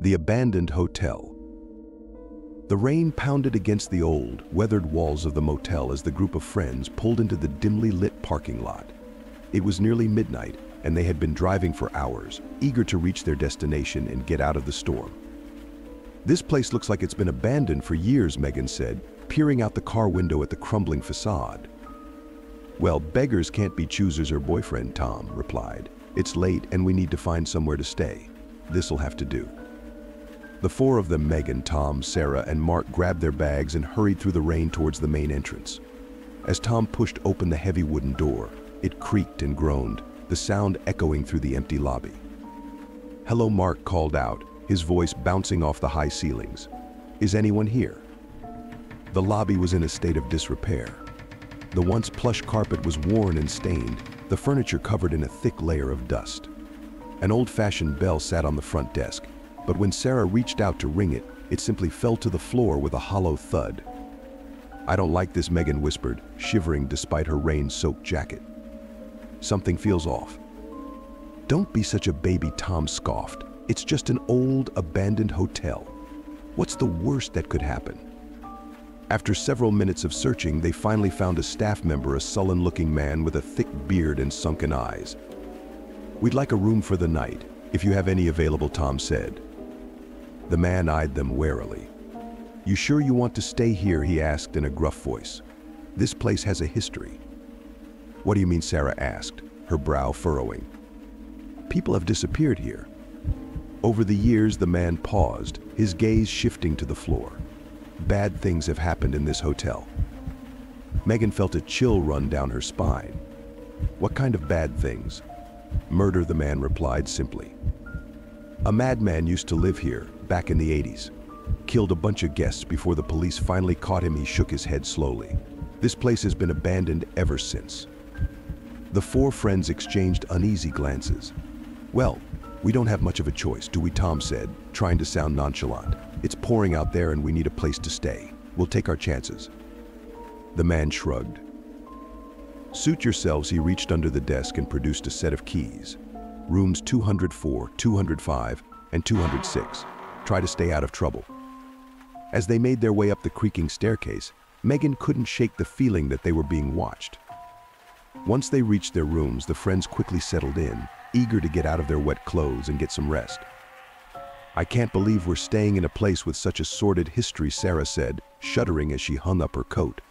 The abandoned hotel. The rain pounded against the old, weathered walls of the motel as the group of friends pulled into the dimly lit parking lot. It was nearly midnight, and they had been driving for hours, eager to reach their destination and get out of the storm. "This place looks like it's been abandoned for years," Megan said, peering out the car window at the crumbling facade. "Well, beggars can't be choosers or boyfriend," Tom replied. "It's late and we need to find somewhere to stay. This'll have to do." The four of them, Megan, Tom, Sarah, and Mark, grabbed their bags and hurried through the rain towards the main entrance. As Tom pushed open the heavy wooden door, it creaked and groaned, the sound echoing through the empty lobby. "Hello," Mark called out, his voice bouncing off the high ceilings. "Is anyone here?" The lobby was in a state of disrepair. The once plush carpet was worn and stained, the furniture covered in a thick layer of dust. An old-fashioned bell sat on the front desk, but when Sarah reached out to ring it, it simply fell to the floor with a hollow thud. "I don't like this," Megan whispered, shivering despite her rain-soaked jacket. "Something feels off." "Don't be such a baby," Tom scoffed. "It's just an old, abandoned hotel. What's the worst that could happen?" After several minutes of searching, they finally found a staff member, a sullen-looking man with a thick beard and sunken eyes. "We'd like a room for the night, if you have any available," Tom said. The man eyed them warily. "You sure you want to stay here?" he asked in a gruff voice. "This place has a history." "What do you mean?" Sarah asked, her brow furrowing. "People have disappeared here." Over the years, the man paused, his gaze shifting to the floor. "Bad things have happened in this hotel." Megan felt a chill run down her spine. "What kind of bad things?" "Murder," the man replied simply. "A madman used to live here, back in the 80s. Killed a bunch of guests before the police finally caught him." He shook his head slowly. "This place has been abandoned ever since." The four friends exchanged uneasy glances. "Well, we don't have much of a choice, do we?" Tom said, trying to sound nonchalant. "It's pouring out there and we need a place to stay. We'll take our chances." The man shrugged. "Suit yourselves." He reached under the desk and produced a set of keys. "Rooms 204, 205, and 206. Try to stay out of trouble." As they made their way up the creaking staircase, Megan couldn't shake the feeling that they were being watched. Once they reached their rooms, the friends quickly settled in, eager to get out of their wet clothes and get some rest. "I can't believe we're staying in a place with such a sordid history," Sarah said, shuddering as she hung up her coat.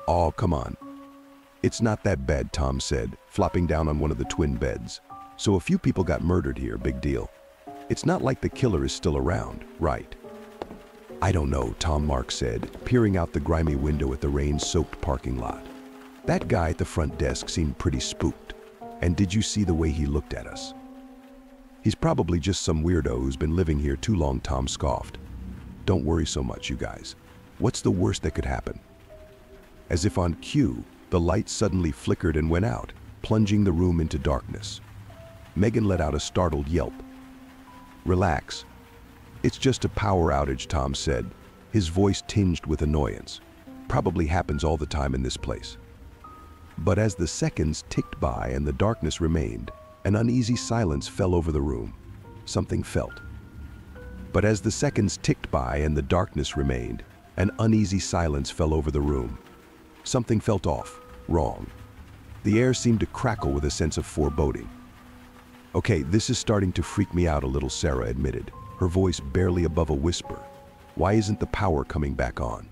"Oh, come on. It's not that bad," Tom said, flopping down on one of the twin beds. "So a few people got murdered here, big deal. It's not like the killer is still around, right?" "I don't know," Mark said, peering out the grimy window at the rain-soaked parking lot. "That guy at the front desk seemed pretty spooked. And did you see the way he looked at us?" "He's probably just some weirdo who's been living here too long," Tom scoffed. "Don't worry so much, you guys. What's the worst that could happen?" As if on cue, the light suddenly flickered and went out, plunging the room into darkness. Megan let out a startled yelp. "Relax. It's just a power outage," Tom said, his voice tinged with annoyance. "Probably happens all the time in this place." But as the seconds ticked by and the darkness remained, an uneasy silence fell over the room. Something felt. But as the seconds ticked by and the darkness remained, an uneasy silence fell over the room. Something felt off, wrong. The air seemed to crackle with a sense of foreboding. "Okay, this is starting to freak me out a little," Sarah admitted, her voice barely above a whisper. "Why isn't the power coming back on?"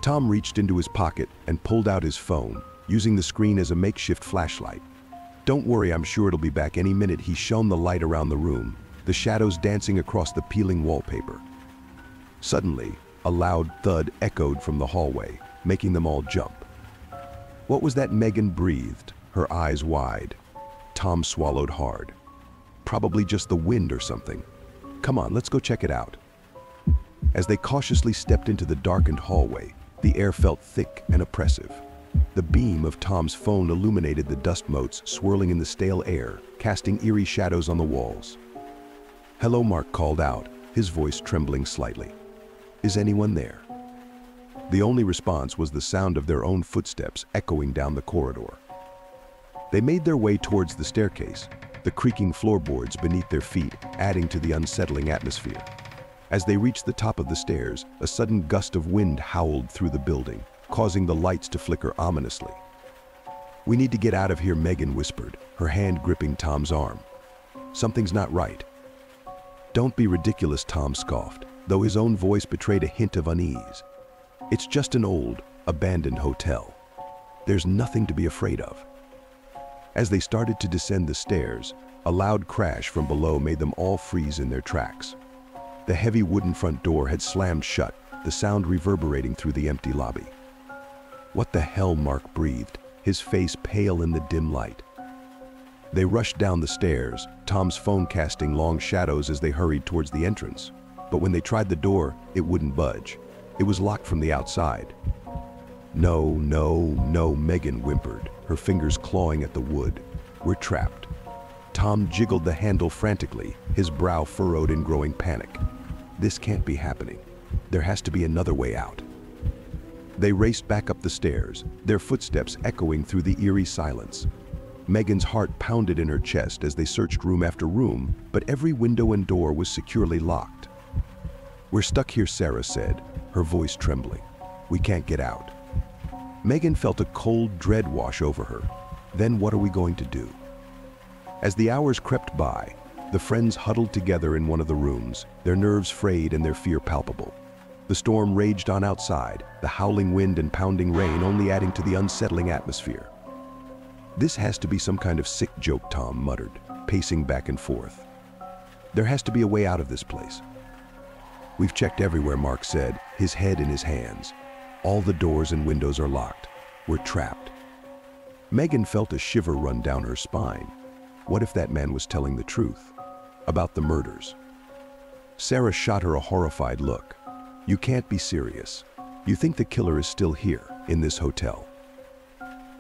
Tom reached into his pocket and pulled out his phone, using the screen as a makeshift flashlight. "Don't worry, I'm sure it'll be back any minute." He shone the light around the room, the shadows dancing across the peeling wallpaper. Suddenly, a loud thud echoed from the hallway, making them all jump. "What was that?" Megan breathed, her eyes wide. Tom swallowed hard. "Probably just the wind or something. Come on, let's go check it out." As they cautiously stepped into the darkened hallway, the air felt thick and oppressive. The beam of Tom's phone illuminated the dust motes swirling in the stale air, casting eerie shadows on the walls. "Hello," Mark called out, his voice trembling slightly. "Is anyone there?" The only response was the sound of their own footsteps echoing down the corridor. They made their way towards the staircase, the creaking floorboards beneath their feet adding to the unsettling atmosphere. As they reached the top of the stairs, a sudden gust of wind howled through the building, causing the lights to flicker ominously. "We need to get out of here," Megan whispered, her hand gripping Tom's arm. "Something's not right." "Don't be ridiculous," Tom scoffed, though his own voice betrayed a hint of unease. "It's just an old, abandoned hotel. There's nothing to be afraid of." As they started to descend the stairs, a loud crash from below made them all freeze in their tracks. The heavy wooden front door had slammed shut, the sound reverberating through the empty lobby. "What the hell?" Mark breathed, his face pale in the dim light. They rushed down the stairs, Tom's phone casting long shadows as they hurried towards the entrance. But when they tried the door, it wouldn't budge. It was locked from the outside. "No, no, no," Megan whimpered, her fingers clawing at the wood. "We're trapped." Tom jiggled the handle frantically, his brow furrowed in growing panic. "This can't be happening. There has to be another way out." They raced back up the stairs, their footsteps echoing through the eerie silence. Megan's heart pounded in her chest as they searched room after room, but every window and door was securely locked. "We're stuck here," Sarah said, her voice trembling. "We can't get out." Megan felt a cold dread wash over her. Then what are we going to do? As the hours crept by, the friends huddled together in one of the rooms, their nerves frayed and their fear palpable. The storm raged on outside, the howling wind and pounding rain only adding to the unsettling atmosphere. "This has to be some kind of sick joke," Tom muttered, pacing back and forth. "There has to be a way out of this place." "We've checked everywhere," Mark said, his head in his hands. "All the doors and windows are locked. We're trapped." Megan felt a shiver run down her spine. What if that man was telling the truth about the murders? Sarah shot her a horrified look. "You can't be serious. You think the killer is still here, in this hotel?"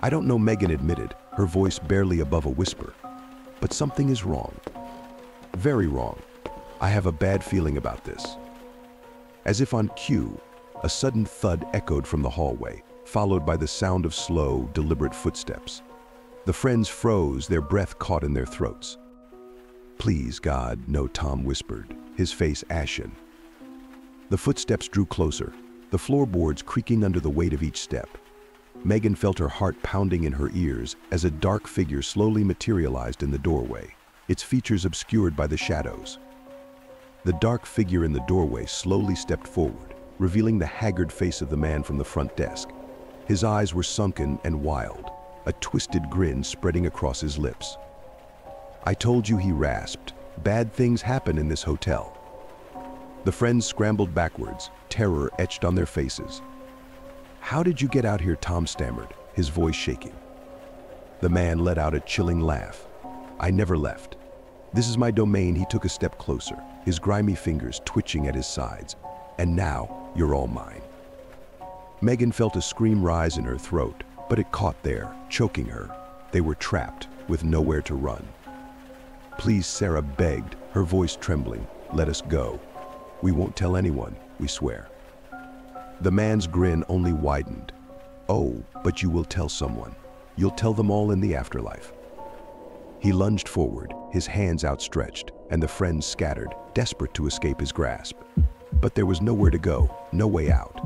"I don't know," Megan admitted, her voice barely above a whisper. "But something is wrong. Very wrong. I have a bad feeling about this." As if on cue, a sudden thud echoed from the hallway, followed by the sound of slow, deliberate footsteps. The friends froze, their breath caught in their throats. "Please, God, no," Tom whispered, his face ashen. The footsteps drew closer, the floorboards creaking under the weight of each step. Megan felt her heart pounding in her ears as a dark figure slowly materialized in the doorway, its features obscured by the shadows. The dark figure in the doorway slowly stepped forward, revealing the haggard face of the man from the front desk. His eyes were sunken and wild, a twisted grin spreading across his lips. "I told you," he rasped. "Bad things happen in this hotel." The friends scrambled backwards, terror etched on their faces. "How did you get out here?" Tom stammered, his voice shaking. The man let out a chilling laugh. "I never left. This is my domain." He took a step closer, his grimy fingers twitching at his sides. "And now, you're all mine." Megan felt a scream rise in her throat, but it caught there, choking her. They were trapped, with nowhere to run. "Please," Sarah begged, her voice trembling, "let us go. We won't tell anyone, we swear." The man's grin only widened. "Oh, but you will tell someone. You'll tell them all in the afterlife." He lunged forward, his hands outstretched, and the friends scattered, desperate to escape his grasp. But there was nowhere to go, no way out.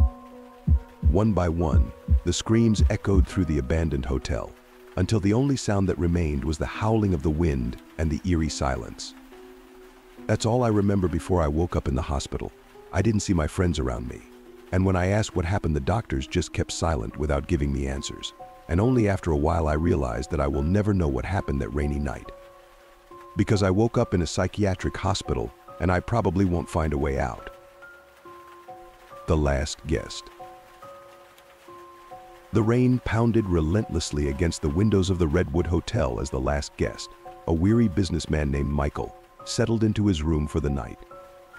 One by one, the screams echoed through the abandoned hotel, until the only sound that remained was the howling of the wind and the eerie silence. That's all I remember before I woke up in the hospital. I didn't see my friends around me. And when I asked what happened, the doctors just kept silent without giving me answers. And only after a while I realized that I will never know what happened that rainy night. Because I woke up in a psychiatric hospital, and I probably won't find a way out. The last guest. The rain pounded relentlessly against the windows of the Redwood Hotel as the last guest, a weary businessman named Michael, settled into his room for the night.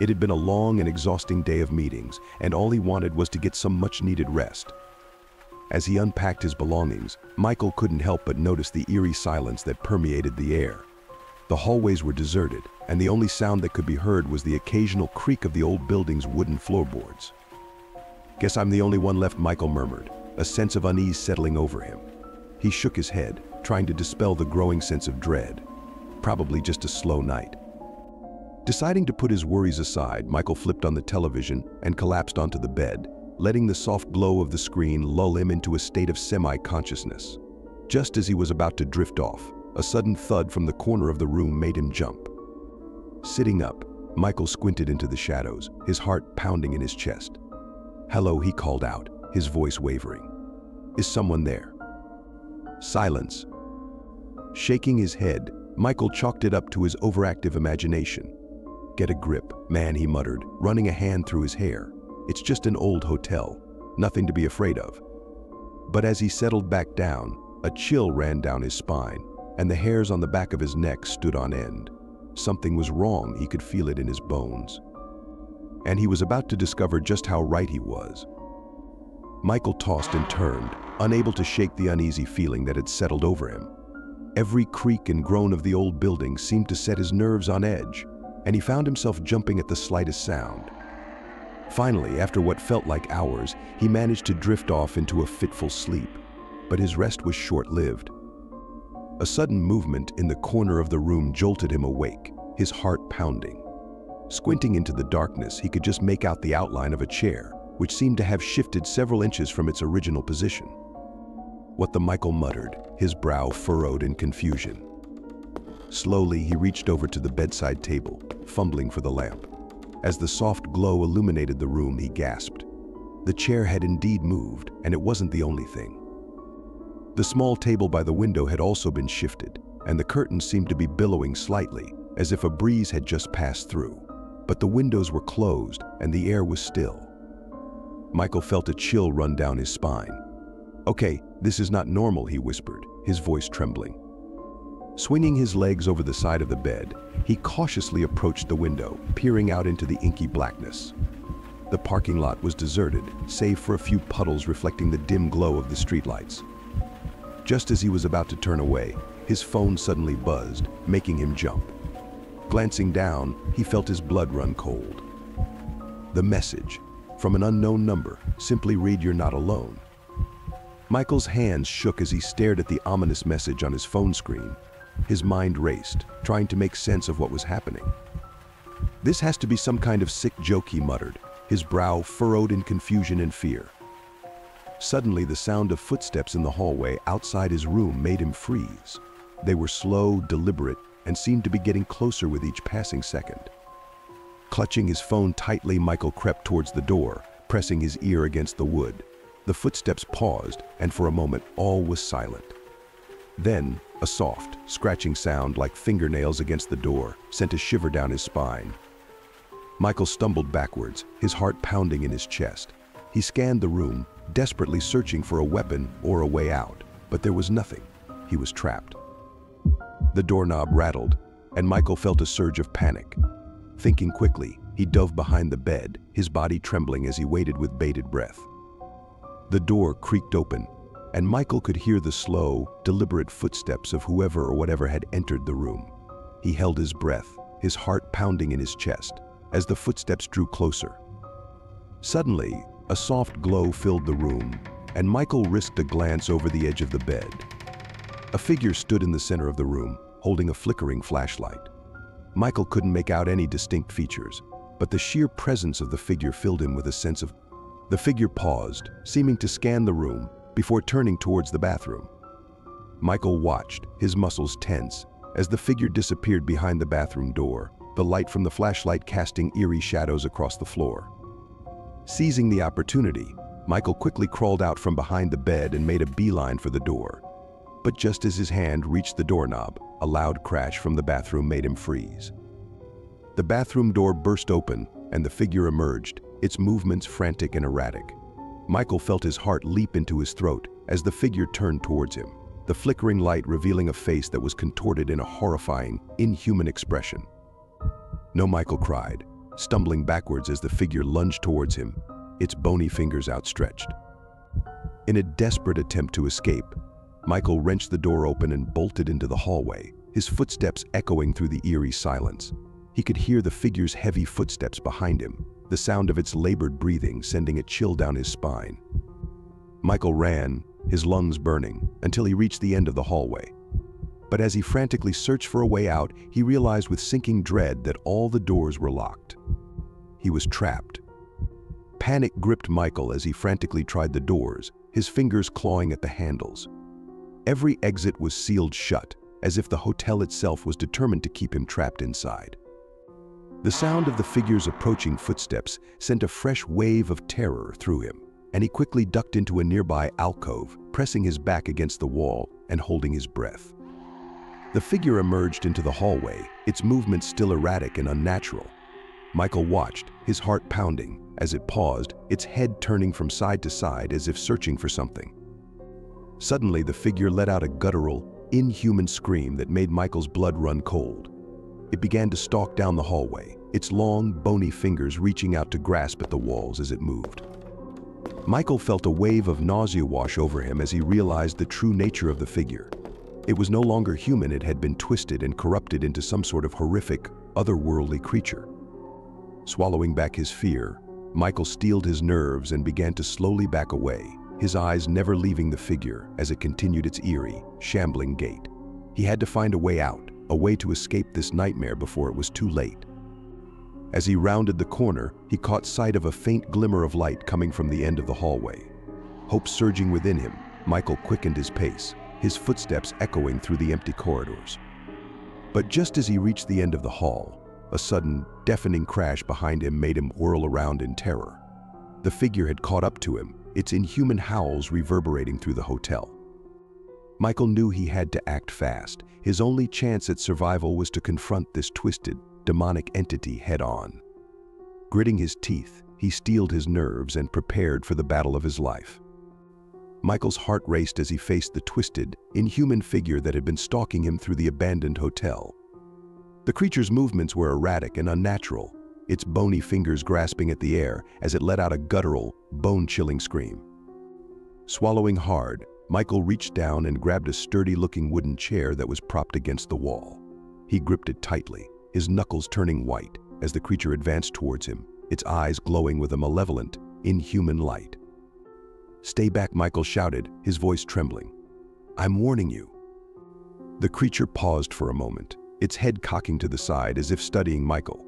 It had been a long and exhausting day of meetings, and all he wanted was to get some much-needed rest. As he unpacked his belongings, Michael couldn't help but notice the eerie silence that permeated the air. The hallways were deserted, and the only sound that could be heard was the occasional creak of the old building's wooden floorboards. "Guess I'm the only one left," Michael murmured, a sense of unease settling over him. He shook his head, trying to dispel the growing sense of dread. probably just a slow night. Deciding to put his worries aside, Michael flipped on the television and collapsed onto the bed, letting the soft glow of the screen lull him into a state of semi-consciousness. Just as he was about to drift off, a sudden thud from the corner of the room made him jump. Sitting up, Michael squinted into the shadows, his heart pounding in his chest. "Hello," he called out, his voice wavering. "Is someone there?" Silence. Shaking his head, Michael chalked it up to his overactive imagination. "Get a grip, man," he muttered, running a hand through his hair. "It's just an old hotel, nothing to be afraid of." But as he settled back down, a chill ran down his spine, and the hairs on the back of his neck stood on end. Something was wrong, he could feel it in his bones. And he was about to discover just how right he was. Michael tossed and turned, unable to shake the uneasy feeling that had settled over him. Every creak and groan of the old building seemed to set his nerves on edge, and he found himself jumping at the slightest sound. Finally, after what felt like hours, he managed to drift off into a fitful sleep, but his rest was short-lived. A sudden movement in the corner of the room jolted him awake, his heart pounding. Squinting into the darkness, he could just make out the outline of a chair, which seemed to have shifted several inches from its original position. "What the?" Michael muttered, his brow furrowed in confusion. Slowly, he reached over to the bedside table, fumbling for the lamp. As the soft glow illuminated the room, he gasped. The chair had indeed moved, and it wasn't the only thing. The small table by the window had also been shifted, and the curtains seemed to be billowing slightly, as if a breeze had just passed through. But the windows were closed, and the air was still. Michael felt a chill run down his spine. "Okay, this is not normal," he whispered, his voice trembling. Swinging his legs over the side of the bed, he cautiously approached the window, peering out into the inky blackness. The parking lot was deserted, save for a few puddles reflecting the dim glow of the streetlights. Just as he was about to turn away, his phone suddenly buzzed, making him jump. Glancing down, he felt his blood run cold. The message, from an unknown number, simply read, "You're not alone." Michael's hands shook as he stared at the ominous message on his phone screen. His mind raced, trying to make sense of what was happening. "This has to be some kind of sick joke," he muttered, his brow furrowed in confusion and fear. Suddenly, the sound of footsteps in the hallway outside his room made him freeze. They were slow, deliberate, and seemed to be getting closer with each passing second. Clutching his phone tightly, Michael crept towards the door, pressing his ear against the wood. The footsteps paused, and for a moment, all was silent. Then, a soft, scratching sound like fingernails against the door sent a shiver down his spine. Michael stumbled backwards, his heart pounding in his chest. He scanned the room, desperately searching for a weapon or a way out, but there was nothing. He was trapped. The doorknob rattled, and Michael felt a surge of panic. Thinking quickly, he dove behind the bed, his body trembling as he waited with bated breath. The door creaked open, and Michael could hear the slow, deliberate footsteps of whoever or whatever had entered the room. He held his breath, his heart pounding in his chest, as the footsteps drew closer. Suddenly, a soft glow filled the room, and Michael risked a glance over the edge of the bed. A figure stood in the center of the room, holding a flickering flashlight. Michael couldn't make out any distinct features, but the sheer presence of the figure filled him with a sense of... The figure paused, seeming to scan the room, before turning towards the bathroom. Michael watched, his muscles tense, as the figure disappeared behind the bathroom door, the light from the flashlight casting eerie shadows across the floor. Seizing the opportunity, Michael quickly crawled out from behind the bed and made a beeline for the door. But just as his hand reached the doorknob, a loud crash from the bathroom made him freeze. The bathroom door burst open, and the figure emerged, its movements frantic and erratic. Michael felt his heart leap into his throat as the figure turned towards him, the flickering light revealing a face that was contorted in a horrifying, inhuman expression. "No," Michael cried, stumbling backwards as the figure lunged towards him, its bony fingers outstretched. In a desperate attempt to escape, Michael wrenched the door open and bolted into the hallway, his footsteps echoing through the eerie silence. He could hear the figure's heavy footsteps behind him, the sound of its labored breathing sending a chill down his spine. Michael ran, his lungs burning, until he reached the end of the hallway. But as he frantically searched for a way out, he realized with sinking dread that all the doors were locked. He was trapped. Panic gripped Michael as he frantically tried the doors, his fingers clawing at the handles. Every exit was sealed shut, as if the hotel itself was determined to keep him trapped inside. The sound of the figure's approaching footsteps sent a fresh wave of terror through him, and he quickly ducked into a nearby alcove, pressing his back against the wall and holding his breath. The figure emerged into the hallway, its movements still erratic and unnatural. Michael watched, his heart pounding. As it paused, its head turning from side to side as if searching for something. Suddenly, the figure let out a guttural, inhuman scream that made Michael's blood run cold. It began to stalk down the hallway, its long, bony fingers reaching out to grasp at the walls as it moved. Michael felt a wave of nausea wash over him as he realized the true nature of the figure. It was no longer human, it had been twisted and corrupted into some sort of horrific, otherworldly creature. Swallowing back his fear, Michael steeled his nerves and began to slowly back away, his eyes never leaving the figure as it continued its eerie, shambling gait. He had to find a way out, a way to escape this nightmare before it was too late. As he rounded the corner, he caught sight of a faint glimmer of light coming from the end of the hallway. Hope surging within him, Michael quickened his pace, his footsteps echoing through the empty corridors. But just as he reached the end of the hall, a sudden, deafening crash behind him made him whirl around in terror. The figure had caught up to him, its inhuman howls reverberating through the hotel. Michael knew he had to act fast. His only chance at survival was to confront this twisted, demonic entity head-on. Gritting his teeth, he steeled his nerves and prepared for the battle of his life. Michael's heart raced as he faced the twisted, inhuman figure that had been stalking him through the abandoned hotel. The creature's movements were erratic and unnatural, its bony fingers grasping at the air as it let out a guttural, bone-chilling scream. Swallowing hard, Michael reached down and grabbed a sturdy-looking wooden chair that was propped against the wall. He gripped it tightly, his knuckles turning white as the creature advanced towards him, its eyes glowing with a malevolent, inhuman light. "Stay back," Michael shouted, his voice trembling. "I'm warning you." The creature paused for a moment, its head cocking to the side as if studying Michael.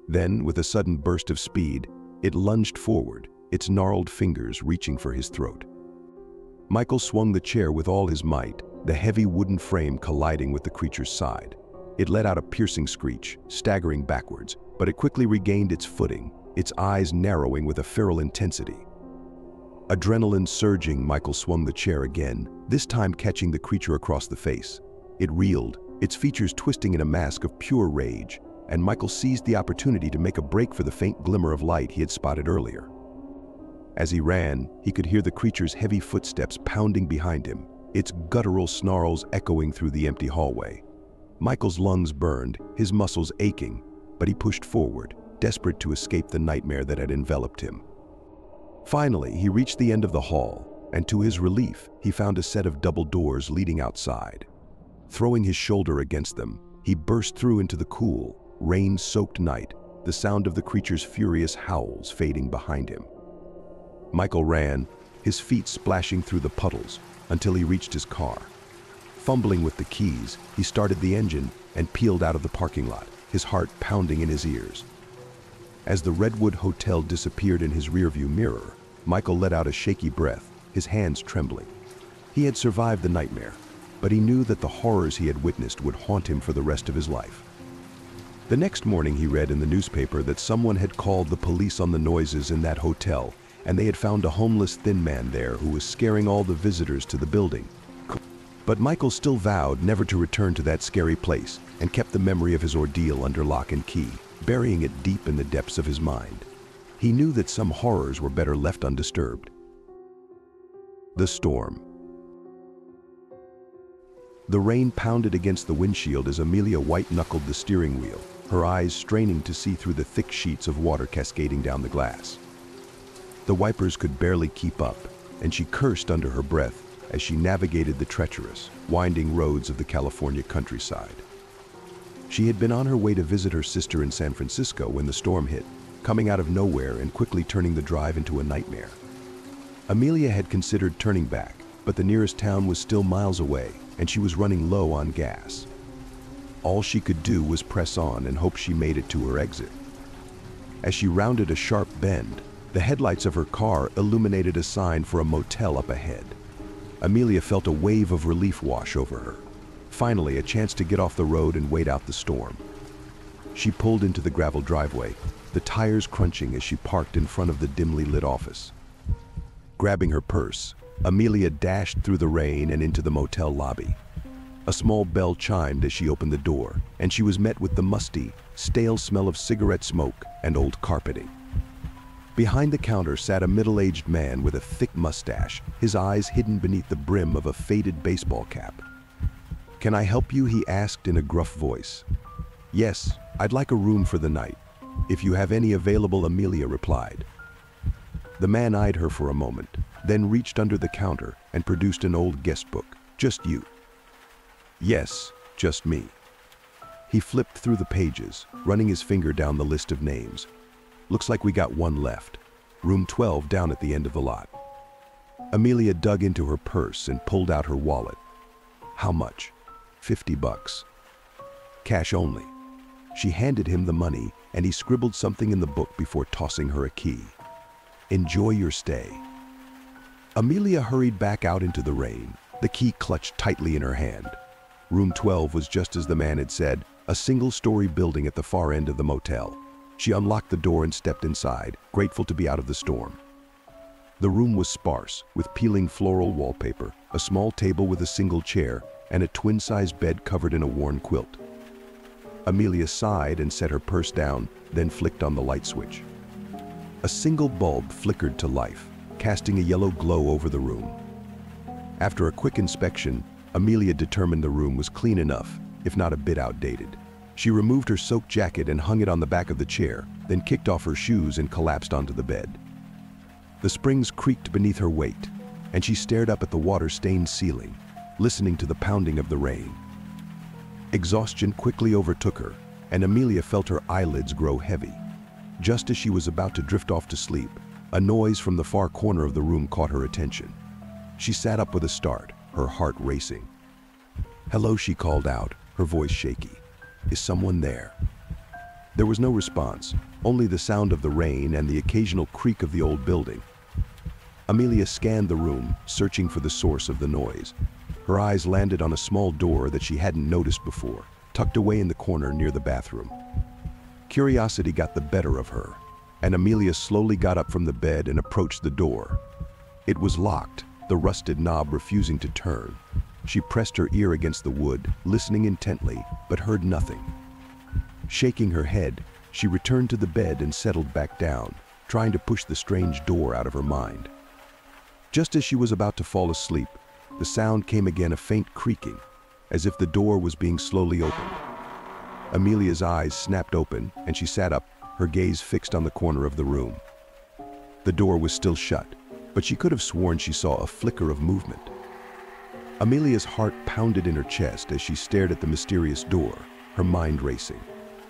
Then, with a sudden burst of speed, it lunged forward, its gnarled fingers reaching for his throat. Michael swung the chair with all his might, the heavy wooden frame colliding with the creature's side. It let out a piercing screech, staggering backwards, but it quickly regained its footing, its eyes narrowing with a feral intensity. Adrenaline surging, Michael swung the chair again, this time catching the creature across the face. It reeled, its features twisting in a mask of pure rage, and Michael seized the opportunity to make a break for the faint glimmer of light he had spotted earlier. As he ran, he could hear the creature's heavy footsteps pounding behind him, its guttural snarls echoing through the empty hallway. Michael's lungs burned, his muscles aching, but he pushed forward, desperate to escape the nightmare that had enveloped him. Finally, he reached the end of the hall, and to his relief, he found a set of double doors leading outside. Throwing his shoulder against them, he burst through into the cool, rain-soaked night, the sound of the creature's furious howls fading behind him. Michael ran, his feet splashing through the puddles, until he reached his car. Fumbling with the keys, he started the engine and peeled out of the parking lot, his heart pounding in his ears. As the Redwood Hotel disappeared in his rearview mirror, Michael let out a shaky breath, his hands trembling. He had survived the nightmare, but he knew that the horrors he had witnessed would haunt him for the rest of his life. The next morning he read in the newspaper that someone had called the police on the noises in that hotel, and they had found a homeless thin man there who was scaring all the visitors to the building. But Michael still vowed never to return to that scary place and kept the memory of his ordeal under lock and key, burying it deep in the depths of his mind. He knew that some horrors were better left undisturbed. The storm. The rain pounded against the windshield as Amelia white-knuckled the steering wheel, her eyes straining to see through the thick sheets of water cascading down the glass. The wipers could barely keep up, and she cursed under her breath as she navigated the treacherous, winding roads of the California countryside. She had been on her way to visit her sister in San Francisco when the storm hit, coming out of nowhere and quickly turning the drive into a nightmare. Amelia had considered turning back, but the nearest town was still miles away, and she was running low on gas. All she could do was press on and hope she made it to her exit. As she rounded a sharp bend, the headlights of her car illuminated a sign for a motel up ahead. Amelia felt a wave of relief wash over her. Finally, a chance to get off the road and wait out the storm. She pulled into the gravel driveway, the tires crunching as she parked in front of the dimly lit office. Grabbing her purse, Amelia dashed through the rain and into the motel lobby. A small bell chimed as she opened the door, and she was met with the musty, stale smell of cigarette smoke and old carpeting. Behind the counter sat a middle-aged man with a thick mustache, his eyes hidden beneath the brim of a faded baseball cap. "Can I help you?" he asked in a gruff voice. "Yes, I'd like a room for the night. If you have any available," Amelia replied. The man eyed her for a moment, then reached under the counter and produced an old guest book. "Just you?" "Yes, just me." He flipped through the pages, running his finger down the list of names. "Looks like we got one left. Room 12 down at the end of the lot." Amelia dug into her purse and pulled out her wallet. "How much?" $50. "Cash only." She handed him the money, and he scribbled something in the book before tossing her a key. "Enjoy your stay." Amelia hurried back out into the rain, the key clutched tightly in her hand. Room 12 was just as the man had said, a single-story building at the far end of the motel. She unlocked the door and stepped inside, grateful to be out of the storm. The room was sparse, with peeling floral wallpaper, a small table with a single chair, and a twin-sized bed covered in a worn quilt. Amelia sighed and set her purse down, then flicked on the light switch. A single bulb flickered to life, casting a yellow glow over the room. After a quick inspection, Amelia determined the room was clean enough, if not a bit outdated. She removed her soaked jacket and hung it on the back of the chair, then kicked off her shoes and collapsed onto the bed. The springs creaked beneath her weight, and she stared up at the water-stained ceiling, listening to the pounding of the rain. Exhaustion quickly overtook her, and Amelia felt her eyelids grow heavy. Just as she was about to drift off to sleep, a noise from the far corner of the room caught her attention. She sat up with a start, her heart racing. "Hello," she called out, her voice shaky. "Is someone there?" There was no response, only the sound of the rain and the occasional creak of the old building. Amelia scanned the room, searching for the source of the noise. Her eyes landed on a small door that she hadn't noticed before, tucked away in the corner near the bathroom. Curiosity got the better of her, and Amelia slowly got up from the bed and approached the door. It was locked, the rusted knob refusing to turn. She pressed her ear against the wood, listening intently, but heard nothing. Shaking her head, she returned to the bed and settled back down, trying to push the strange door out of her mind. Just as she was about to fall asleep, the sound came again, a faint creaking, as if the door was being slowly opened. Amelia's eyes snapped open, and she sat up, her gaze fixed on the corner of the room. The door was still shut, but she could have sworn she saw a flicker of movement. Amelia's heart pounded in her chest as she stared at the mysterious door, her mind racing.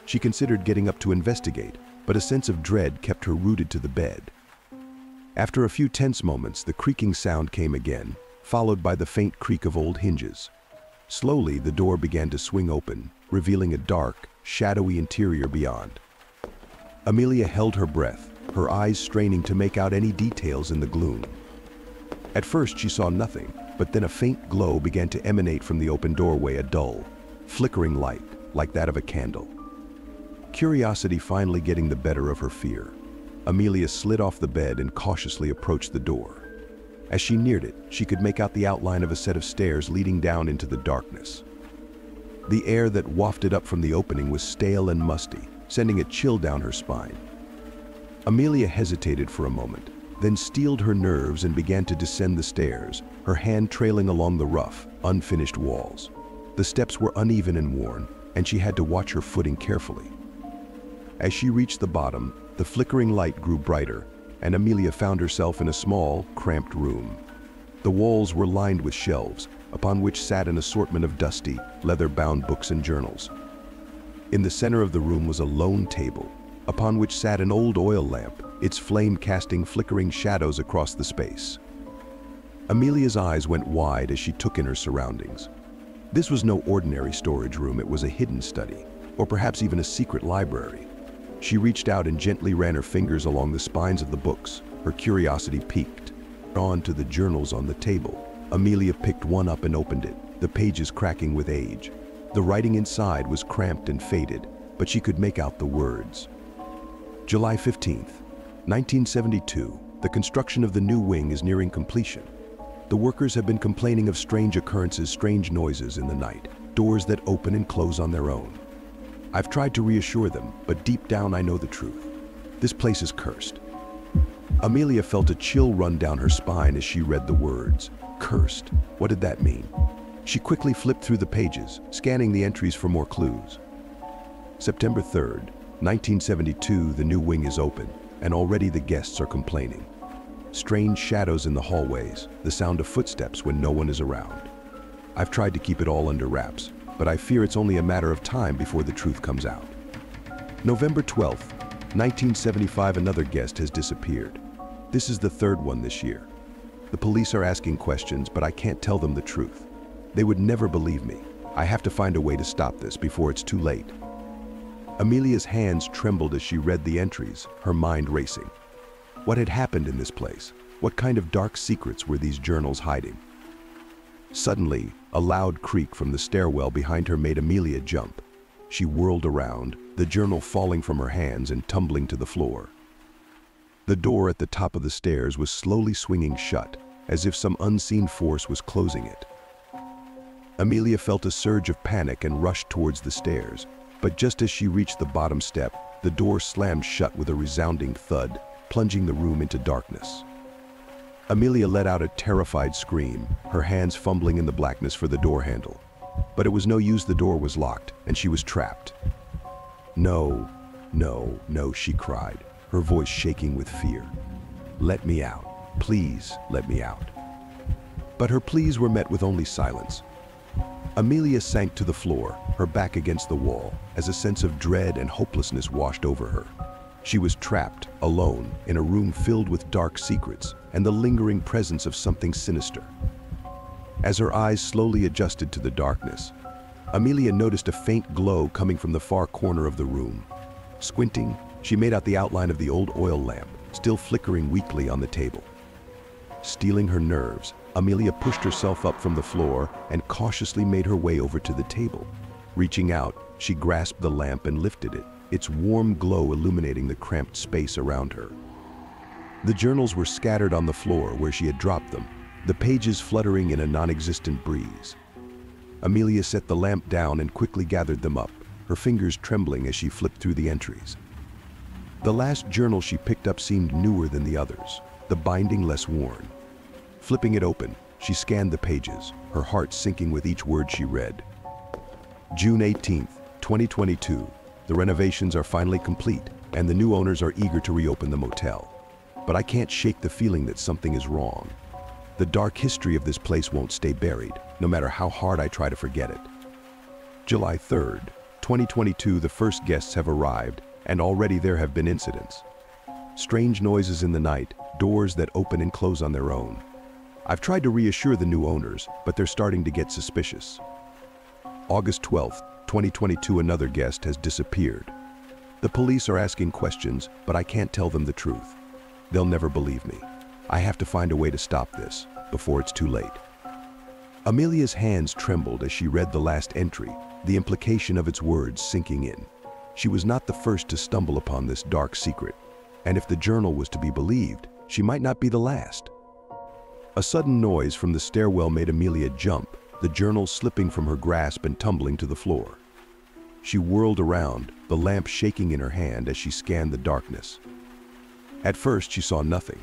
She considered getting up to investigate, but a sense of dread kept her rooted to the bed. After a few tense moments, the creaking sound came again, followed by the faint creak of old hinges. Slowly, the door began to swing open, revealing a dark, shadowy interior beyond. Amelia held her breath, her eyes straining to make out any details in the gloom. At first, she saw nothing, but then a faint glow began to emanate from the open doorway, a dull, flickering light, like that of a candle. Curiosity finally getting the better of her fear, Amelia slid off the bed and cautiously approached the door. As she neared it, she could make out the outline of a set of stairs leading down into the darkness. The air that wafted up from the opening was stale and musty, sending a chill down her spine. Amelia hesitated for a moment, then steeled her nerves and began to descend the stairs, her hand trailing along the rough, unfinished walls. The steps were uneven and worn, and she had to watch her footing carefully. As she reached the bottom, the flickering light grew brighter, and Amelia found herself in a small, cramped room. The walls were lined with shelves, upon which sat an assortment of dusty, leather-bound books and journals. In the center of the room was a lone table, upon which sat an old oil lamp, its flame casting flickering shadows across the space. Amelia's eyes went wide as she took in her surroundings. This was no ordinary storage room, it was a hidden study, or perhaps even a secret library. She reached out and gently ran her fingers along the spines of the books, her curiosity piqued. On to the journals on the table. Amelia picked one up and opened it, the pages cracking with age. The writing inside was cramped and faded, but she could make out the words. July 15th, 1972. The construction of the new wing is nearing completion. The workers have been complaining of strange occurrences, strange noises in the night, doors that open and close on their own. I've tried to reassure them, but deep down I know the truth. This place is cursed. Amelia felt a chill run down her spine as she read the words. Cursed. What did that mean? She quickly flipped through the pages, scanning the entries for more clues. September 3rd, 1972, the new wing is open, and already the guests are complaining. Strange shadows in the hallways, the sound of footsteps when no one is around. I've tried to keep it all under wraps, but I fear it's only a matter of time before the truth comes out. November 12th, 1975, another guest has disappeared. This is the third one this year. The police are asking questions, but I can't tell them the truth. They would never believe me. I have to find a way to stop this before it's too late. Amelia's hands trembled as she read the entries, her mind racing. What had happened in this place? What kind of dark secrets were these journals hiding? Suddenly, a loud creak from the stairwell behind her made Amelia jump. She whirled around, the journal falling from her hands and tumbling to the floor. The door at the top of the stairs was slowly swinging shut, as if some unseen force was closing it. Amelia felt a surge of panic and rushed towards the stairs, but just as she reached the bottom step, the door slammed shut with a resounding thud, plunging the room into darkness. Amelia let out a terrified scream, her hands fumbling in the blackness for the door handle. But it was no use, the door was locked, and she was trapped. No, no, no, she cried, her voice shaking with fear. Let me out. Please, let me out. But her pleas were met with only silence. Amelia sank to the floor, her back against the wall, as a sense of dread and hopelessness washed over her. She was trapped, alone, in a room filled with dark secrets and the lingering presence of something sinister. As her eyes slowly adjusted to the darkness, Amelia noticed a faint glow coming from the far corner of the room. Squinting, she made out the outline of the old oil lamp, still flickering weakly on the table. Steeling her nerves, Amelia pushed herself up from the floor and cautiously made her way over to the table. Reaching out, she grasped the lamp and lifted it, its warm glow illuminating the cramped space around her. The journals were scattered on the floor where she had dropped them, the pages fluttering in a non-existent breeze. Amelia set the lamp down and quickly gathered them up, her fingers trembling as she flipped through the entries. The last journal she picked up seemed newer than the others, the binding less worn. Flipping it open, she scanned the pages, her heart sinking with each word she read. June 18th, 2022. The renovations are finally complete, and the new owners are eager to reopen the motel. But I can't shake the feeling that something is wrong. The dark history of this place won't stay buried, no matter how hard I try to forget it. July 3rd, 2022. The first guests have arrived, and already there have been incidents. Strange noises in the night, doors that open and close on their own. I've tried to reassure the new owners, but they're starting to get suspicious. August 12th, 2022. Another guest has disappeared. The police are asking questions, but I can't tell them the truth. They'll never believe me. I have to find a way to stop this before it's too late. Amelia's hands trembled as she read the last entry, the implication of its words sinking in. She was not the first to stumble upon this dark secret, and if the journal was to be believed, she might not be the last. A sudden noise from the stairwell made Amelia jump, the journal slipping from her grasp and tumbling to the floor. She whirled around, the lamp shaking in her hand as she scanned the darkness. At first, she saw nothing.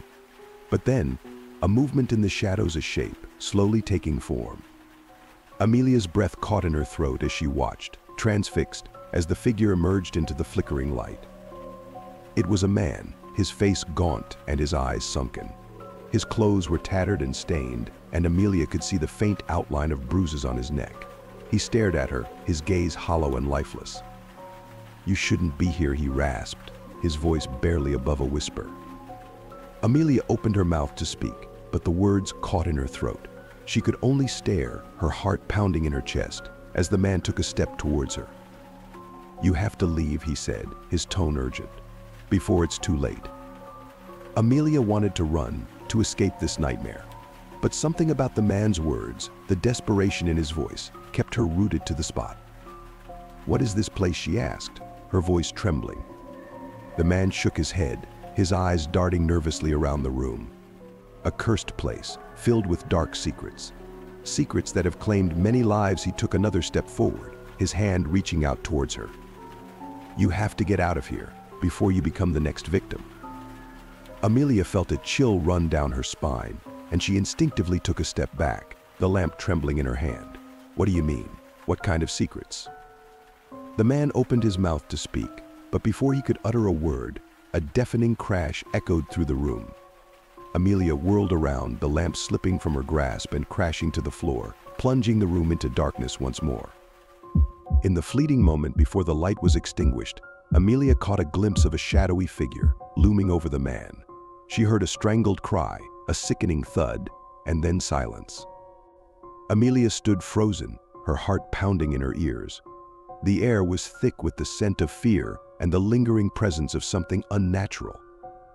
But then, a movement in the shadows, a shape, slowly taking form. Amelia's breath caught in her throat as she watched, transfixed, as the figure emerged into the flickering light. It was a man, his face gaunt and his eyes sunken. His clothes were tattered and stained, and Amelia could see the faint outline of bruises on his neck. He stared at her, his gaze hollow and lifeless. "You shouldn't be here," he rasped, his voice barely above a whisper. Amelia opened her mouth to speak, but the words caught in her throat. She could only stare, her heart pounding in her chest, as the man took a step towards her. "You have to leave," he said, his tone urgent, "before it's too late." Amelia wanted to run, to escape this nightmare. But something about the man's words, the desperation in his voice, kept her rooted to the spot. "What is this place?" she asked, her voice trembling. The man shook his head, his eyes darting nervously around the room. "A cursed place, filled with dark secrets. Secrets that have claimed many lives." He took another step forward, his hand reaching out towards her. "You have to get out of here, before you become the next victim." Amelia felt a chill run down her spine, and she instinctively took a step back, the lamp trembling in her hand. "What do you mean? What kind of secrets?" The man opened his mouth to speak, but before he could utter a word, a deafening crash echoed through the room. Amelia whirled around, the lamp slipping from her grasp and crashing to the floor, plunging the room into darkness once more. In the fleeting moment before the light was extinguished, Amelia caught a glimpse of a shadowy figure looming over the man. She heard a strangled cry, a sickening thud, and then silence. Amelia stood frozen, her heart pounding in her ears. The air was thick with the scent of fear and the lingering presence of something unnatural.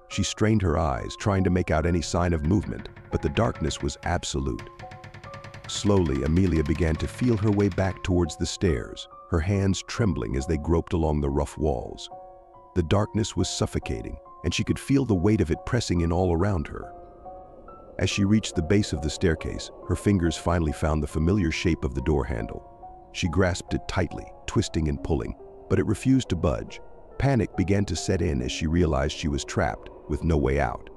She strained her eyes, trying to make out any sign of movement, but the darkness was absolute. Slowly, Amelia began to feel her way back towards the stairs, her hands trembling as they groped along the rough walls. The darkness was suffocating, and she could feel the weight of it pressing in all around her. As she reached the base of the staircase, her fingers finally found the familiar shape of the door handle. She grasped it tightly, twisting and pulling, but it refused to budge. Panic began to set in as she realized she was trapped, with no way out.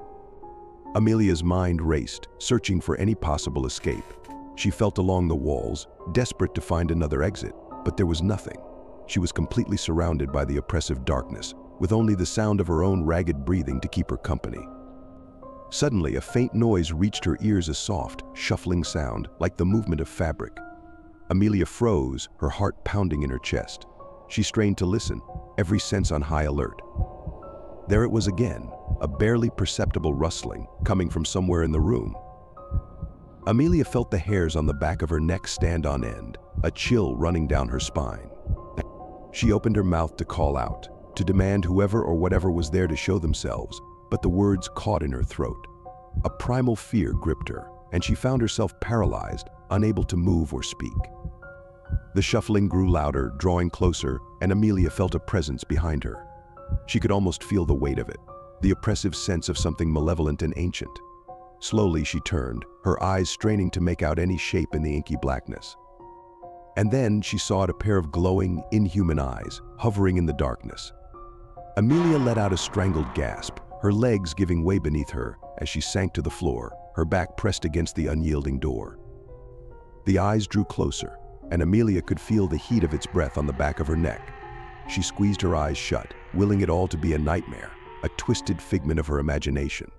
Amelia's mind raced, searching for any possible escape. She felt along the walls, desperate to find another exit, but there was nothing. She was completely surrounded by the oppressive darkness, with only the sound of her own ragged breathing to keep her company. Suddenly, a faint noise reached her ears, a soft, shuffling sound, like the movement of fabric. Amelia froze, her heart pounding in her chest. She strained to listen, every sense on high alert. There it was again, a barely perceptible rustling, coming from somewhere in the room. Amelia felt the hairs on the back of her neck stand on end, a chill running down her spine. She opened her mouth to call out, to demand whoever or whatever was there to show themselves, but the words caught in her throat. A primal fear gripped her, and she found herself paralyzed, unable to move or speak. The shuffling grew louder, drawing closer, and Amelia felt a presence behind her. She could almost feel the weight of it, the oppressive sense of something malevolent and ancient. Slowly she turned, her eyes straining to make out any shape in the inky blackness. And then she saw a pair of glowing, inhuman eyes, hovering in the darkness. Amelia let out a strangled gasp, her legs giving way beneath her as she sank to the floor, her back pressed against the unyielding door. The eyes drew closer, and Amelia could feel the heat of its breath on the back of her neck. She squeezed her eyes shut, willing it all to be a nightmare, a twisted figment of her imagination.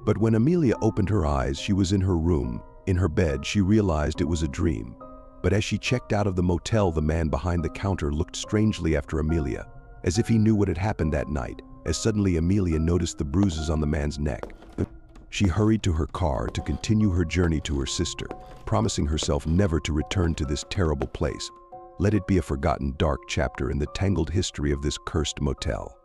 But when Amelia opened her eyes, she was in her room. In her bed, she realized it was a dream. But as she checked out of the motel, the man behind the counter looked strangely after Amelia, as if he knew what had happened that night, as suddenly Amelia noticed the bruises on the man's neck. She hurried to her car to continue her journey to her sister, promising herself never to return to this terrible place. Let it be a forgotten dark chapter in the tangled history of this cursed motel.